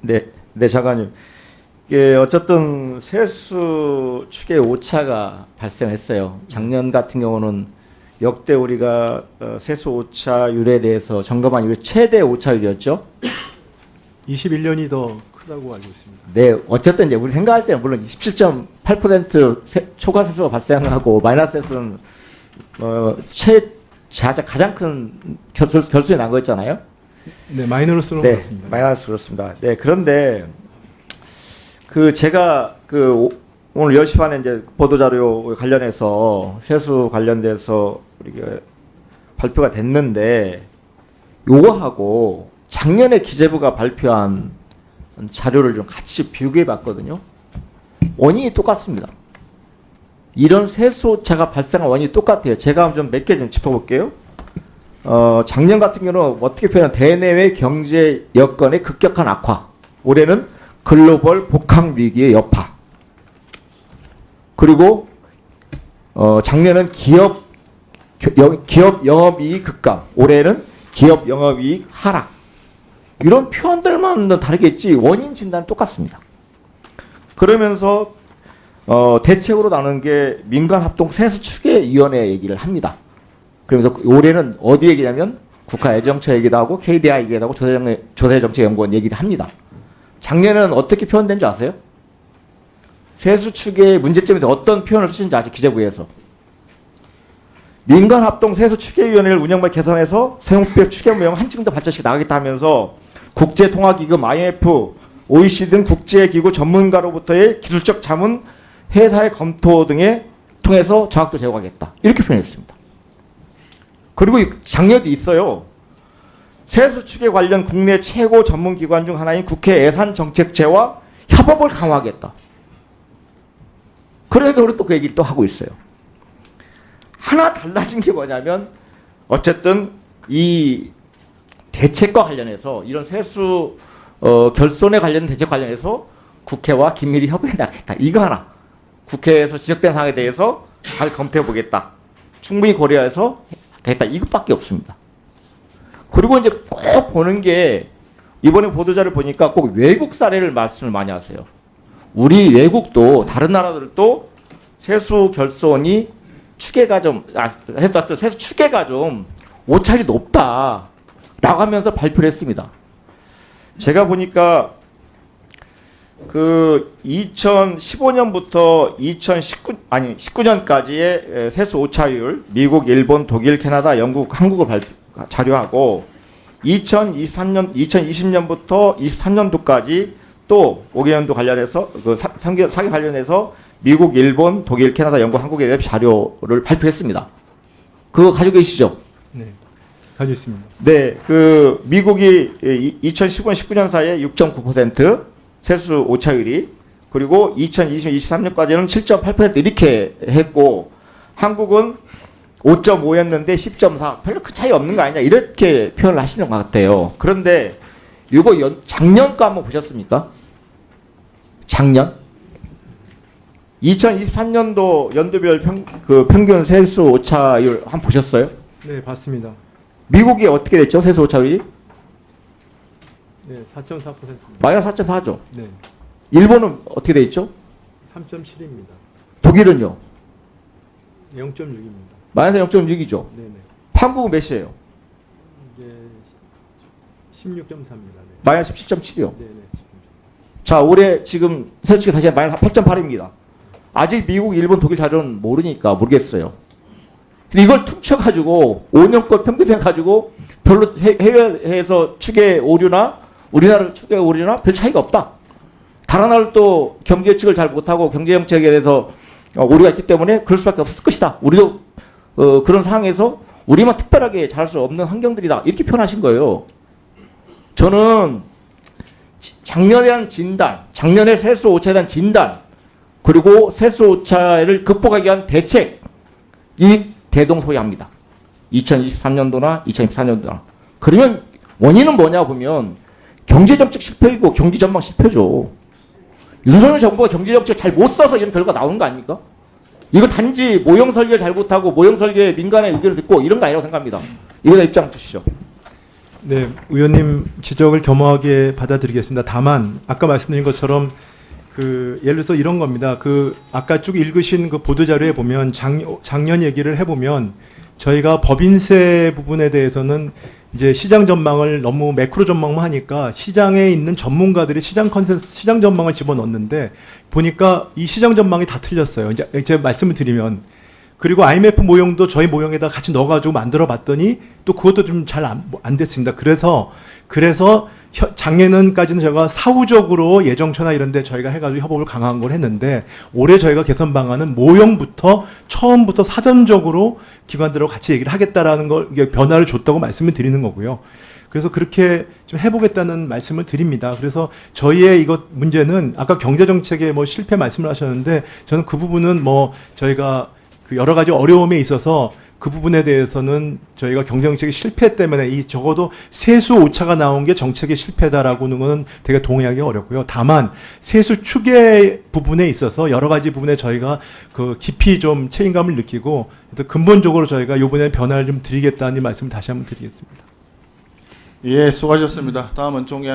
네, 네, 장관님. 이게 어쨌든 세수 추계 오차가 발생했어요. 작년 같은 경우는 역대 우리가 세수 오차율에 대해서 점검한 이후 최대 오차율이었죠. 21년이 더 크다고 알고 있습니다. 네, 어쨌든 이제 우리 생각할 때는 물론 27.8% 초과 세수가 발생하고 마이너스 세수는 가장 큰 결손이 난 거였잖아요. 네, 마이너스로 네, 그렇습니다. 마이너스 그렇습니다. 네, 그런데 제가 오늘 10시 반에 이제 보도자료 관련해서 세수 관련돼서 우리가 발표가 됐는데 요거하고 작년에 기재부가 발표한 자료를 좀 같이 비교해 봤거든요. 원인이 똑같습니다. 이런 세수 오차가 발생한 원인이 똑같아요. 제가 좀 몇 개 좀 짚어볼게요. 작년 같은 경우는 어떻게 표현하면 대내외 경제 여건의 급격한 악화. 올해는 글로벌 복합 위기의 여파. 그리고 작년은 기업 영업이익 급감. 올해는 기업 영업이익 하락. 이런 표현들만 다르겠지 원인 진단은 똑같습니다. 그러면서 대책으로 나누는 게 민간합동 세수추계위원회 얘기를 합니다. 그러면서 올해는 어디 얘기냐면 국가애정처 얘기도 하고 KDI 얘기도 하고 조세정책연구원 얘기를 합니다. 작년에는 어떻게 표현된 줄 아세요? 세수추계의 문제점에 대해 어떤 표현을 쓰시는지 아직 기재부에서. 민간합동 세수추계위원회를 운영과 개선해서 세용법 추계무형 한층 더 발전시켜 나가겠다 하면서 국제통화기금 IMF, OECD 등 국제기구 전문가로부터의 기술적 자문, 회사의 검토 등에 통해서 정확도 제공하겠다. 이렇게 표현했습니다. 그리고 작년에도 있어요. 세수 추계 관련 국내 최고 전문기관 중 하나인 국회 예산정책처와 협업을 강화하겠다. 그래도 우리 또 그 얘기를 또 하고 있어요. 하나 달라진 게 뭐냐면 어쨌든 이 대책과 관련해서 이런 세수 결손에 관련된 대책 관련해서 국회와 긴밀히 협의해 나가겠다. 이거 하나. 국회에서 지적된 사항에 대해서 잘 검토해 보겠다. 충분히 고려해서 하겠다. 이것밖에 없습니다. 그리고 이제 꼭 보는 게 이번에 보도자를 보니까 꼭 외국 사례를 말씀을 많이 하세요. 우리 외국도 다른 나라들도 세수 결손이 추계가 좀 세수 추계가 좀 오차율이 높다라고 하면서 발표를 했습니다. 제가 보니까 2015년부터 19년까지의 세수 오차율 미국, 일본, 독일, 캐나다, 영국, 한국을 자료하고 2020년부터 23년도까지 또 5개년도 관련해서 사기 관련해서 미국, 일본, 독일, 캐나다, 영국, 한국에 대한 자료를 발표했습니다. 그거 가지고 계시죠? 네, 가지고 있습니다. 네, 미국이 2015년, 19년 사이에 6.9% 세수 오차율이, 그리고 2020년, 23년까지는 7.8% 이렇게 했고, 한국은 5.5였는데 10.4, 별로 그 차이 없는 거 아니냐, 이렇게 표현을 하시는 것 같아요. 그런데 이거 작년 거 한번 보셨습니까? 작년? 2023년도 연도별 평균 세수 오차율 한번 보셨어요? 네, 봤습니다. 미국이 어떻게 됐죠? 세수 오차율이? 네, 4.4%입니다. 마이너스 4.4죠. 네, 일본은 어떻게 돼 있죠? 3.7입니다. 독일은요? 0.6입니다. 마이너스 0.6이죠. 네, 네. 한국은 몇이에요? 이게 16.4입니다. 네. 마이너스 17.7이요. 네, 네. 자, 올해 지금 세수치가 다시 마이너스 8.8입니다. 아직 미국, 일본, 독일 자료는 모르겠어요. 근데 이걸 퉁쳐가지고 5년권 평균 가지고 별로 해외에서 추계 오류나 우리나라 추계 오류나 별 차이가 없다. 다른 나라도 경제 예측을 잘 못하고 경제 정책에 대해서 오류가 있기 때문에 그럴 수밖에 없을 것이다. 우리도 그런 상황에서 우리만 특별하게 잘할 수 없는 환경들이다. 이렇게 표현하신 거예요. 저는 작년에 대한 진단, 작년에 세수 오차에 대한 진단, 그리고 세수 오차를 극복하기 위한 대책, 이 대동소이합니다. 2023년도나 2024년도나. 그러면 원인은 뭐냐 보면 경제정책 실패이고 경기전망 실패죠. 윤석열 정부가 경제정책 잘 못 써서 이런 결과가 나오는 거 아닙니까? 이거 단지 모형설계 잘못하고 모형설계 민간의 의견을 듣고 이런 거 아니라고 생각합니다. 이거다 입장 주시죠. 네, 의원님 지적을 겸허하게 받아들이겠습니다. 다만 아까 말씀드린 것처럼 예를 들어서 이런 겁니다. 아까 쭉 읽으신 그 보도 자료에 보면 작년 얘기를 해보면 저희가 법인세 부분에 대해서는 이제 시장 전망을 너무 매크로 전망만 하니까 시장에 있는 전문가들이 시장 전망을 집어넣는데 보니까 이 시장 전망이 다 틀렸어요. 이제 제가 말씀을 드리면, 그리고 IMF 모형도 저희 모형에다 같이 넣어가지고 만들어 봤더니 또 그것도 좀 잘 안 됐습니다. 그래서 작년까지는 제가 사후적으로 예정처나 이런 데 저희가 해가지고 협업을 강화한 걸 했는데, 올해 저희가 개선 방안은 모형부터 처음부터 사전적으로 기관들하고 같이 얘기를 하겠다라는 걸 변화를 줬다고 말씀을 드리는 거고요. 그래서 그렇게 좀 해보겠다는 말씀을 드립니다. 그래서 저희의 이것 문제는 아까 경제정책의 실패 말씀을 하셨는데, 저는 그 부분은 저희가 여러 가지 어려움에 있어서 그 부분에 대해서는 저희가 경제정책의 실패 때문에 적어도 세수 오차가 나온 게 정책의 실패다라고는 건 되게 동의하기 어렵고요. 다만 세수 추계 부분에 있어서 여러 가지 부분에 저희가 깊이 좀 책임감을 느끼고 근본적으로 저희가 이번에 변화를 좀 드리겠다는 말씀을 다시 한번 드리겠습니다. 예, 수고하셨습니다. 다음은 종의